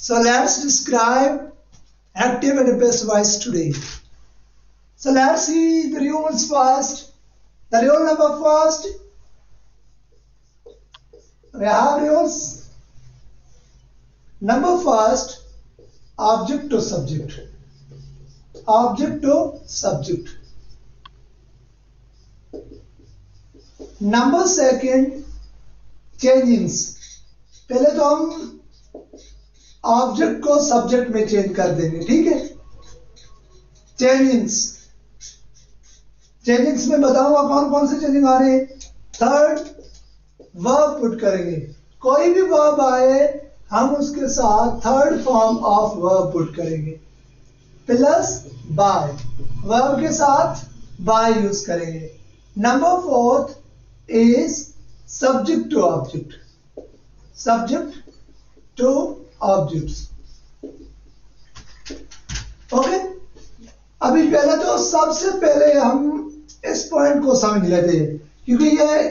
So let's describe active and passive voice today. So let's see the rules first. The rule number first. We have rules. Number first, object to subject. Object to subject. Number second, changings. पहले तो हम object को subject में change कर देंगे, ठीक है. Changings, changings में बताऊंगा कौन कौन से चेंजिंग आ रहे हैं. थर्ड, वर्ब पुट करेंगे. कोई भी वर्ब आए हम उसके साथ third form of verb put करेंगे. प्लस बाय, वर्ब के साथ बाय यूज करेंगे. Number fourth is subject to object. Subject to objects. Okay, अभी पहले तो सबसे पहले हम इस पॉइंट को समझ लेते हैं, क्योंकि ये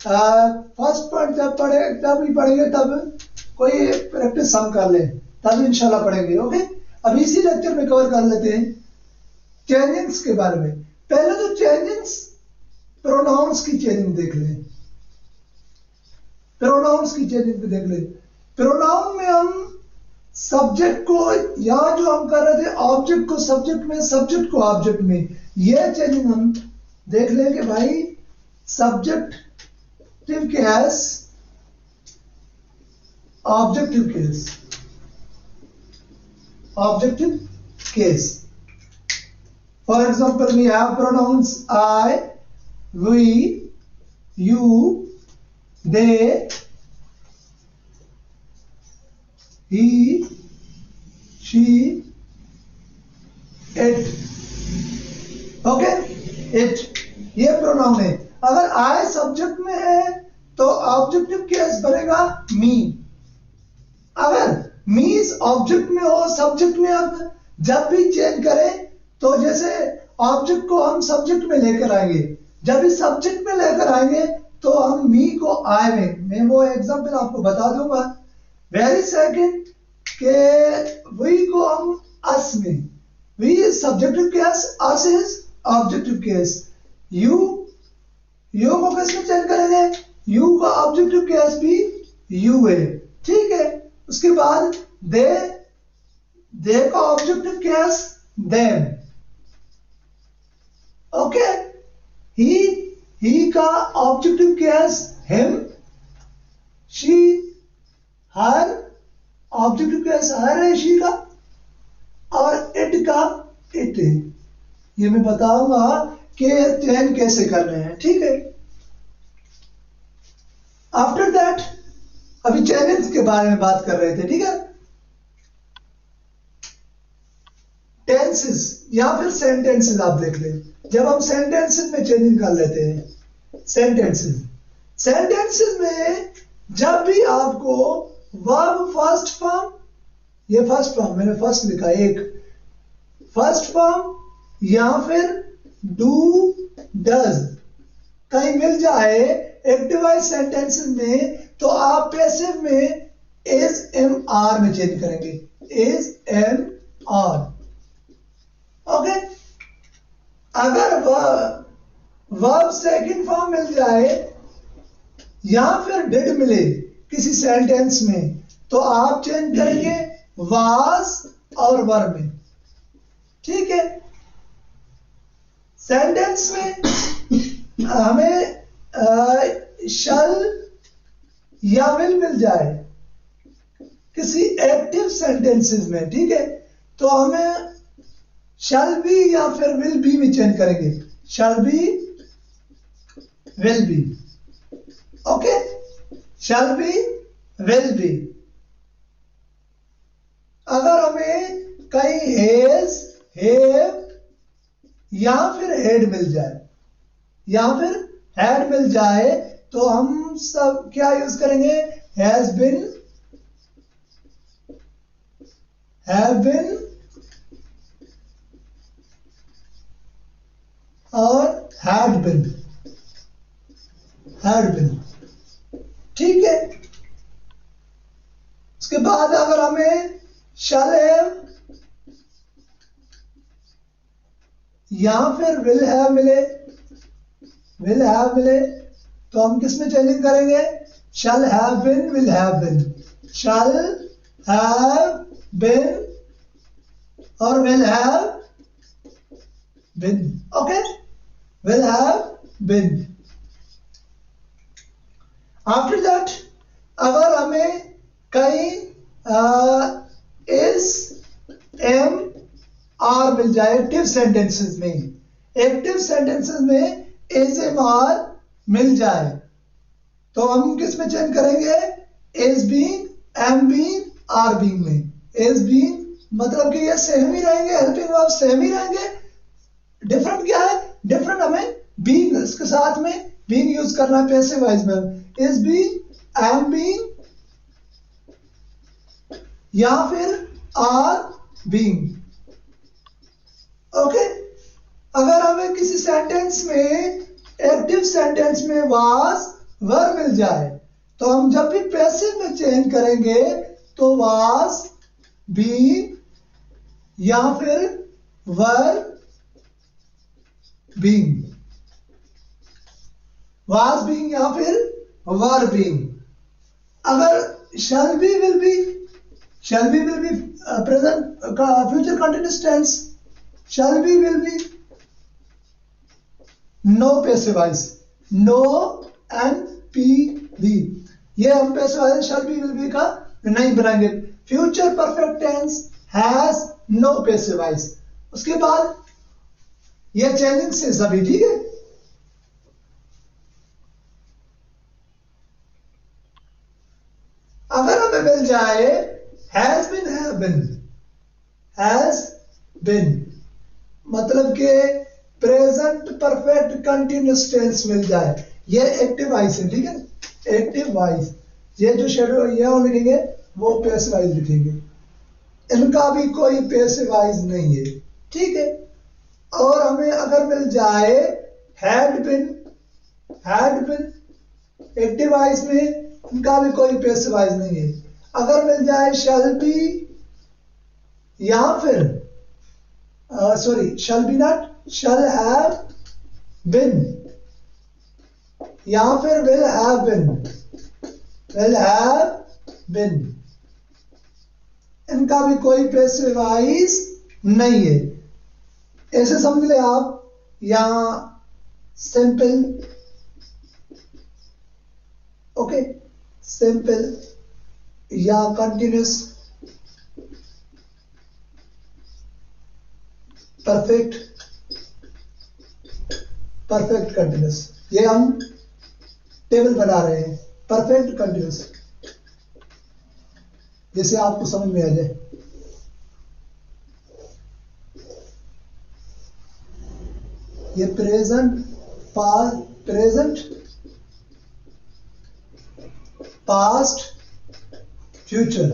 फर्स्ट पॉइंट जब पढ़ेंगे तब कोई प्रैक्टिस हम कर लें, तब इंशाल्लाह पढ़ेंगे. ओके, अब इसी लेक्चर में कवर कर लेते हैं चेंजिंग्स के बारे में. पहले तो चेंजिंग्स, प्रोनाउंस की चेंजिंग देख लें. प्रोनाउंस की चेंजिंग पे देख लें. प्रोनाउन में हम सब्जेक्ट को, यहां जो हम कर रहे थे ऑब्जेक्ट को सब्जेक्ट में, सब्जेक्ट को ऑब्जेक्ट में, ये चेंजिंग हम देख लें कि भाई subjective case, objective case, objective case. For example we have pronouns I, we, you, they, he, she, it. Okay, it ये प्रोनाउन है. अगर I सब्जेक्ट में है तो ऑब्जेक्टिव केस बनेगा मी. अगर मी ऑब्जेक्ट में हो, सब्जेक्ट में हम जब भी चेंज करें तो जैसे ऑब्जेक्ट को हम सब्जेक्ट में लेकर आएंगे, जब भी सब्जेक्ट में लेकर आएंगे तो हम मी को आई में, मैं वो एग्जांपल आपको बता दूंगा. वेरी सेकंड के वी को हम अस में, we is subjective case, us is objective case. You, you को किस में चेंज करेंगे, यू का ऑब्जेक्टिव केस भी यू है, ठीक है. उसके बाद दे, दे का objective case them. Okay, he का objective case him, she, her objective case her है शी का, और इट का इट है. ये मैं बताऊंगा कि चेंज कैसे करने हैं, ठीक है. आफ्टर दैट अभी चेंजेस के बारे में बात कर रहे थे, ठीक है. टेंसेस या फिर सेंटेंसेस आप देख लें. जब हम सेंटेंसेस में चेंजिंग कर लेते हैं, सेंटेंसेस, सेंटेंसेस में जब भी आपको वर्ब फर्स्ट फॉर्म, ये फर्स्ट फॉर्म मैंने फर्स्ट लिखा, एक फर्स्ट फॉर्म या फिर डू, डज कहीं मिल जाए एक्टिव सेंटेंसेस में, तो आप पैसिव में इज, एम, आर में चेंज करेंगे. Is, am, are. ओके, अगर वर्ब सेकंड फॉर्म मिल जाए या फिर डिड मिले किसी सेंटेंस में, तो आप चेंज करेंगे वाज और वर में, ठीक है. सेंटेंस में हमें शल या विल मिल जाए किसी एक्टिव सेंटेंसेस में, ठीक है, तो हमें शैल बी या फिर विल बी में चेंज करेंगे. Shall be, will be. Okay, shall be, will be. अगर हमें कहीं हैज, हैव या फिर हैड मिल जाए, या फिर हैड मिल जाए, तो हम सब क्या यूज करेंगे, हैज बिन, हैव बिन और हैड बिन, हैड बिन, ठीक है. उसके बाद अगर हमें shall have या फिर will have मिले, will have मिले तो हम किस में चेंजिंग करेंगे? shall have been, will have been, shall have been और will have been. Okay, will have been. After that अगर हमें कहीं is, am, are मिल जाए एक्टिव सेंटेंसेस में, एक्टिव सेंटेंसेस में is, am, are मिल जाए तो हम किस में चेंज करेंगे? is being, am being, are being में. is being मतलब कि ये सेम ही रहेंगे, हेल्पिंग वर्ब सेम ही रहेंगे. डिफरेंट क्या है? डिफरेंट हमें being इसके साथ में being यूज करना है पैसिव वॉइस में. is being, am being या फिर are being. ओके, अगर हमें किसी सेंटेंस में एक्टिव सेंटेंस में was वर्ब मिल जाए तो हम जब भी पैसिव में चेंज करेंगे तो was being या फिर were being, was being या फिर were being. अगर shall be, will be, shall be, will be present future continuous tense, shall be, will be, no passive voice, no and p v ये हम passive voice shall be, will be का नहीं बनाएंगे. future perfect tense has no passive voice. उसके बाद ये changing से सभी ठीक है. अगर हमें मिल जाए has been, have been, has been मतलब के प्रेजेंट परफेक्ट कंटिन्यूअस टेंस मिल जाए, ये एक्टिव वॉइस है. ठीक है, एक्टिव वॉइस. ये जो शेडो ये हम लिखेंगे वो पैसिव वॉइस लिखेंगे, इनका भी कोई पैसिव वॉइस नहीं है. ठीक है, और हमें अगर मिल जाए had been एक्टिव वॉइस में, इनका भी कोई पैसिव वॉइस नहीं है. अगर मिल जाए shall be या फिर shall be not, shall have been या फिर will have been, इनका भी कोई पैसिव वॉइस नहीं है. ऐसे समझ ले आप, यहां सिंपल. ओके, सिंपल या कंटिन्यूस, परफेक्ट कंटिन्यूस. ये हम टेबल बना रहे हैं. परफेक्ट कंटिन्यूस जैसे आपको समझ में आ जाए. ये present, past, future.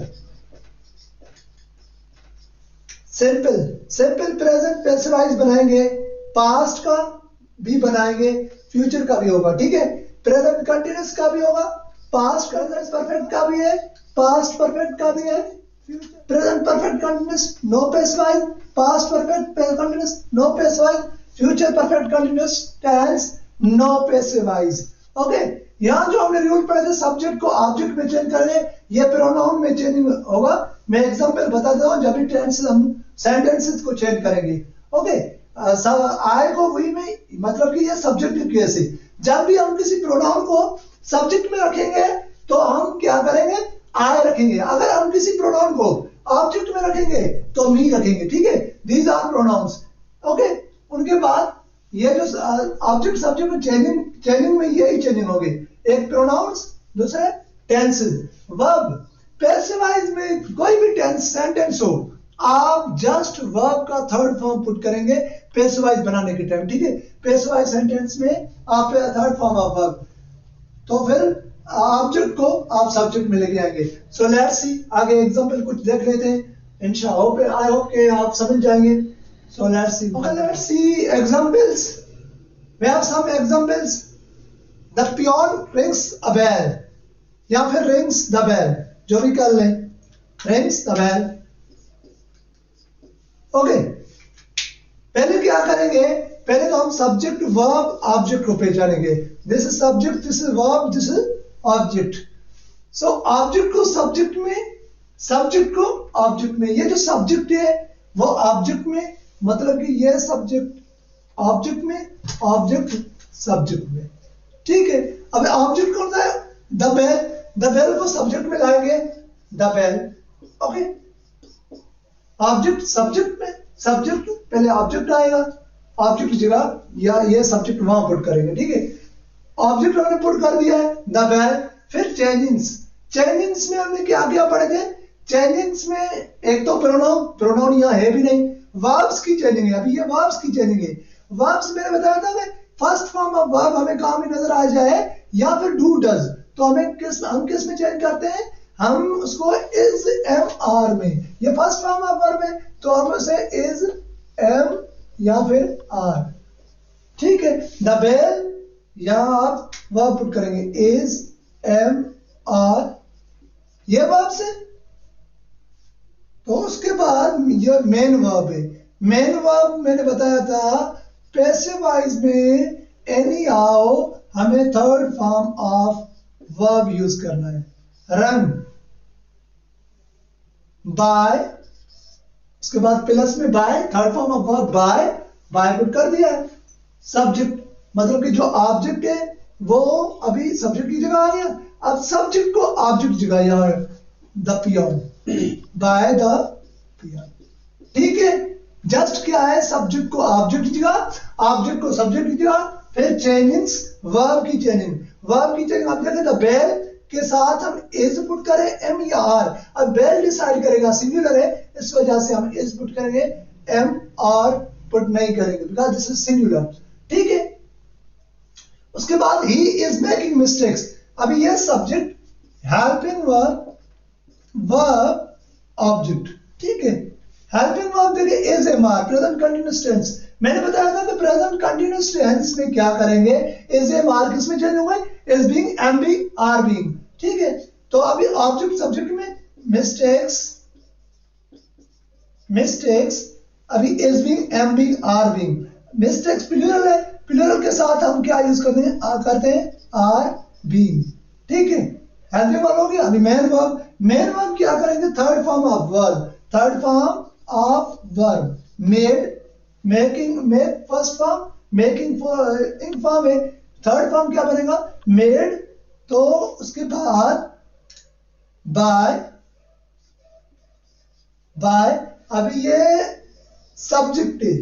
Simple present passive voice बनाएंगे, पास्ट का भी बनाएंगे, फ्यूचर का भी होगा. ठीक है, प्रेजेंट कंटिन्यूअस का भी होगा, पास्ट परफेक्ट का भी है, पास्ट परफेक्ट का भी है, present perfect continuous no passive voice, past perfect continuous no passive voice, future perfect continuous tense no passive voice. Okay, यहां जो हमने रूल पढ़े थे सब्जेक्ट को ऑब्जेक्ट में चेंज करने, ये प्रोनाउन में चेंजिंग होगा. मैं एग्जांपल बता देता हूं जब भी टेंस हम सेंटेंसेस को चेंज करेंगे. ओके, आई को वी में मतलब कि ये सब्जेक्टिव केस है. जब भी हम किसी प्रोनाउन को सब्जेक्ट में रखेंगे तो हम क्या करेंगे? आई रखेंगे. अगर हम किसी प्रोनाउन को ऑब्जेक्ट में रखेंगे तो मी रखेंगे. ठीक है, दीज आर प्रोनाउंस. ओके, उनके बाद ये जो ऑब्जेक्ट सब्जेक्ट में चेंजिंग में यही चेंजिंग होगी. एक प्रोनाउंस, दूसरे टेंसेस. वर्ब पैसिव वॉइस में कोई भी टेंस सेंटेंस हो, आप जस्ट वर्ब का थर्ड फॉर्म पुट करेंगे पैसिव वॉइस बनाने के टाइम. ठीक है, पैसिव वॉइस सेंटेंस में आप थर्ड फॉर्म ऑफ वर्ब, तो फिर ऑब्जेक्ट को आप सब्जेक्ट में लेके आएंगे. सो लेट्स सी, आगे एग्जांपल कुछ देख लेते हैं. इंशाअल्लाह आई होप कि आप समझ जाएंगे. So let's see. Okay, let's see examples. We have some examples. The peon rings a bell. या फिर rings the bell. जो भी कर लें. Rings the bell. ओके, पहले क्या करेंगे, पहले तो हम सब्जेक्ट वर्ब ऑब्जेक्ट को पहचानेंगे। This is subject, this is verb, this is object. So object को सब्जेक्ट में, सब्जेक्ट को ऑब्जेक्ट में, ये जो सब्जेक्ट है वो ऑब्जेक्ट में, मतलब कि ये सब्जेक्ट ऑब्जेक्ट में, ऑब्जेक्ट सब्जेक्ट में, ठीक है। अब ऑब्जेक्ट कौन सा है, द बेल, द बेल को सब्जेक्ट में लाएंगे, the bell, okay. Object subject में, सब्जेक्ट पहले ऑब्जेक्ट आएगा, ऑब्जेक्ट की जगह या ये सब्जेक्ट वहां पुट करेंगे, ठीक है। ऑब्जेक्ट हमने पुट कर दिया है, द बेल। फिर चेंजिंग्स, चेंजिंग्स में हमने क्या क्या पढ़े थे, चेंजिंग्स में एक तो प्रोनाउन, प्रोनाउन यहाँ है भी नहीं, वर्ब्स की चेंजिंग है, अभी ये वर्ब्स की चेंजिंग है। वर्ब्स मैंने बताया था, मैं फर्स्ट फॉर्म ऑफ वर्ब हमें कहां भी नजर आ जाए या फिर डू डज, तो हमें हम किस में चेंज करते हैं, हम उसको इज एम आर में, ये फर्स्ट फॉर्म ऑफ वर्ब है तो हम उसे इज एम या फिर आर, ठीक है। द बेल, यहां आप वर्ब पुट करेंगे इज एम आर, ये वर्ब से। तो उसके बाद ये मेन वर्ब है, मेन वर्ब मैंने बताया था पैसिव वॉइस में एनी हाउ हमें third form of verb use करना है, रन, बाय, उसके बाद प्लस में by, third form of verb by, by put कर दिया है। सब्जेक्ट मतलब कि जो ऑब्जेक्ट है वो अभी सब्जेक्ट की जगह आ गया, अब सब्जेक्ट को ऑब्जेक्ट की जगह यहां the peon, by the peon, ठीक है। जस्ट क्या है, सब्जेक्ट को ऑब्जेक्ट की जगह, ऑब्जेक्ट को सब्जेक्ट की जगह। फिर चेंजिंग्स, वर्ब की चेंजिंग, वर्ब की चेंजिंग आप देखें, द बेल के साथ हम इज पुट करें एम या आर, अब बेल डिसाइड करेगा, सिंगुलर है इस वजह से हम इज पुट करेंगे, एम आर पुट नहीं करेंगे बिकॉज दिस इज सिंगुलर, ठीक है। उसके बाद ही इज मेकिंग मिस्टेक्स, अभी ये subject, helping verb, verb object, ठीक है। हेल्पिंग वर्ब देखिए is am are, present continuous tense, मैंने बताया था कि प्रेजेंट कंटीन्यूअस टेंस में क्या करेंगे, इज एम आर किसमें चेंज होंगे, is being, am being, are being, ठीक है। तो अभी ऑब्जेक्ट सब्जेक्ट में मिस्टेक्स, मिस्टेक्स, अभी is being, am being, are being, mistakes plural है, प्लूरल के साथ हम क्या यूज करते हैं आर बीइंग, ठीक है। हेल्पिंग वर्ब हो गया। अभी मेन वर्ब, मेन वर्ब क्या करेंगे, third form of verb, third form of verb, made, making, make first form, making in form है, थर्ड फॉर्म क्या बनेगा, मेड। तो उसके बाद बाय, बाय, अभी ये सब्जेक्ट है,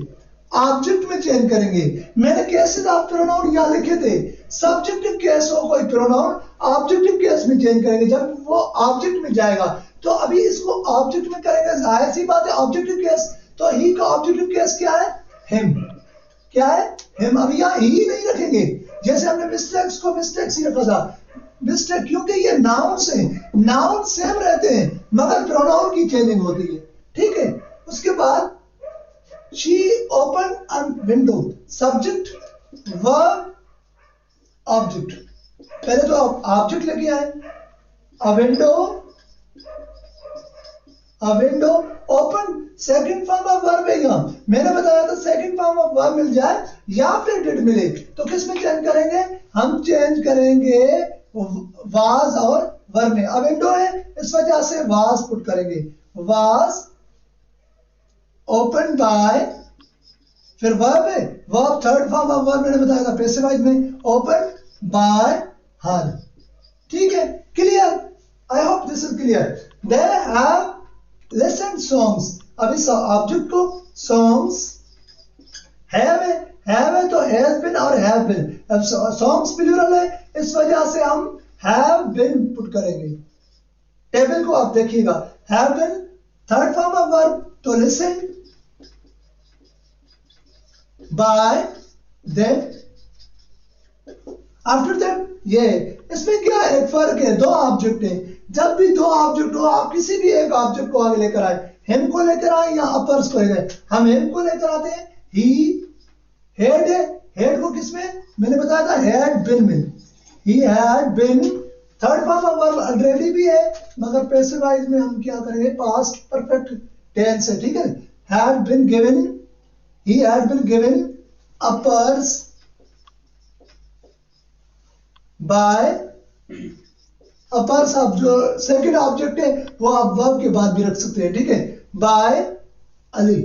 ऑब्जेक्ट में चेंज करेंगे। मैंने केसेस ऑफ प्रोनाउन यहां लिखे थे, सब्जेक्टिव केस हो कोई प्रोनाउन, ऑब्जेक्टिव केस में चेंज करेंगे, जब वो ऑब्जेक्ट में जाएगा तो अभी इसको ऑब्जेक्ट में करेंगे, जाहिर सी बात है ऑब्जेक्टिव केस, तो ही का ऑब्जेक्टिव केस क्या है, हिम, क्या है, हिम। अभी यहां ही नहीं रखेंगे, जैसे हमने मिस्टेक्स को मिस्टेक्स ही रखा था, मिस्टेक, क्योंकि ये नाउन्स हैं, नाउन सेम रहते हैं मगर प्रोनाउन की चेंजिंग होती है, ठीक है। उसके बाद she opened a window, subject verb object, पहले तो ऑब्जेक्ट लेके आए, a window, a window, open second form of verb है यहां, मैंने बताया था सेकंड फॉर्म ऑफ वर्ब मिल जाए या फिर डिड मिले तो किस में चेंज करेंगे, हम चेंज करेंगे वाज और वर्ब में। अब विंडो है इस वजह से वाज पुट करेंगे, वाज ओपन बाय, फिर वर्ब है, verb third form of verb मैंने बताया था पैसिव वॉइस में, ओपन बाय हर, ठीक है। Clear, I hope this is clear. They have listen songs, अब इस ऑब्जेक्ट को सॉन्ग्स, हैव है तो हैज बीन और हैव बीन, अब सॉन्ग्स प्लूरल है इस वजह से हम हैव बीन पुट करेंगे। टेबल को आप देखिएगा, have been third form of verb तो listen, by, then, after that, ये इसमें क्या एक फर्क है, दो ऑब्जेक्ट है, जब भी दो ऑब्जेक्ट हो आप किसी भी एक ऑब्जेक्ट को आगे लेकर आए, हिम को लेकर आए या अपर्स को लेकर, हम हिम को लेकर आते हैं, ही, हेड है, हेड को किसमें मैंने बताया था हैड बिन में, he had been third form of verb already भी है मगर पैसिव वॉइस में हम क्या करेंगे पास्ट परफेक्ट टेंस है, ठीक है। had been given a purse by a purse। आप जो सेकंड ऑब्जेक्ट है वो आप वर्ब के बाद भी रख सकते हैं, ठीक है। बाय अली,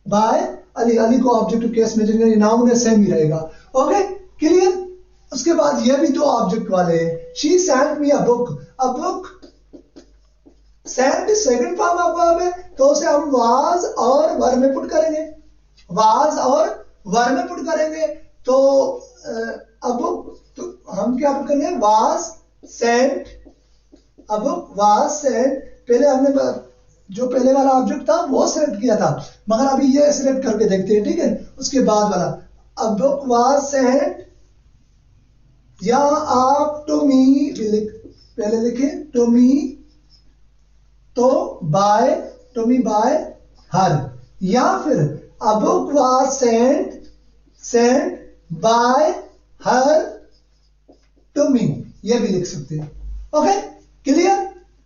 बाय अली, अली को ऑब्जेक्टिव केस में जगह नाउन है सेम ही रहेगा। Okay clear. उसके बाद ये भी दो ऑब्जेक्ट वाले हैं। She sent me a book, a book sent second form of verb है तो उसे हम वाज और वर में पुट करेंगे, वाज और वर में पुट करेंगे। तो अ बुक तो हम क्या पुट करेंगे, was sent, a book was Saint. पहले हमने जो पहले वाला ऑब्जेक्ट था वो सिलेक्ट किया था, मगर अभी ये सिलेक्ट करके देखते हैं, ठीक है। उसके बाद वाला अ बुक वाज सेंट, या आप टू मी पहले लिखें टू मी, तो by to me by her, या फिर a book was sent by her to me, ये भी लिख सकते हैं। ओके